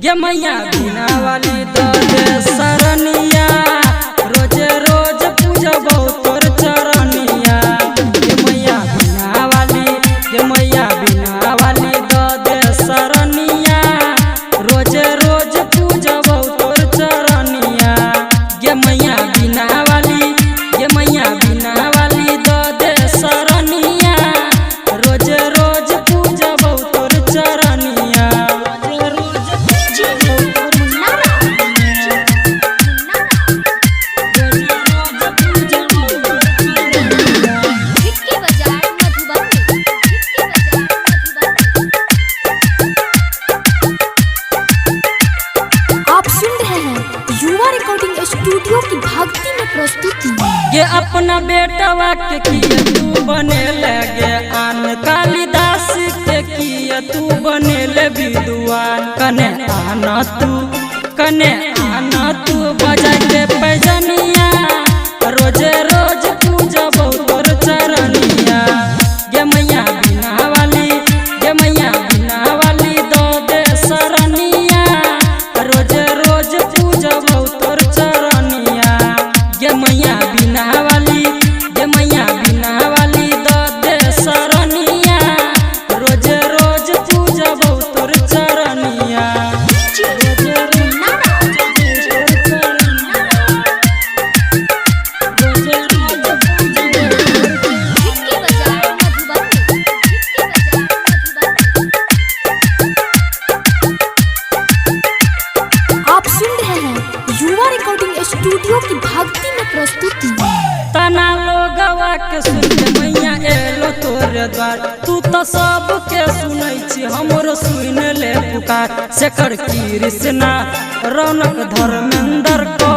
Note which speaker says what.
Speaker 1: ये मैया बिना वाली दो दे सरनिया रोज रोज पूजबो तोर चरनिया। ये मैया बिना वाली दो दे सरनिया रोज रोज पूजबो तोर चरनिया। ये मैया बिना वाली दो दे सरनिया रोज रोज पूजबो तोर चरनिया।
Speaker 2: स्टूडियो की भक्ति में प्रस्तुति।
Speaker 1: ये अपना बेटवा के किया तू बने लगे आन कालिदास के किया तू बने ले विद्वान। कने आना तू बजा के पैजनिया रोज रोज पूजबो तोर चरनिया। ये मैया बिना वाली दो दे सरनिया रोज रोज पूजबो तोर चरनिया। ये मैया बिना वाली दो दे सरनिया रोज रोज पूजबो तोर चरनिया।
Speaker 2: आप सुन रहे हैं युवा रिकॉर्डिंग स्टूडियो की भक्ति में प्रस्तुति।
Speaker 1: तना लोगवा के सुन के मैया एलो तोर द्वार। तू तो सब के सुनै छी हमरो सुन ले पुकार। शेखर कृष्णा रौनक धर्मेंद्र को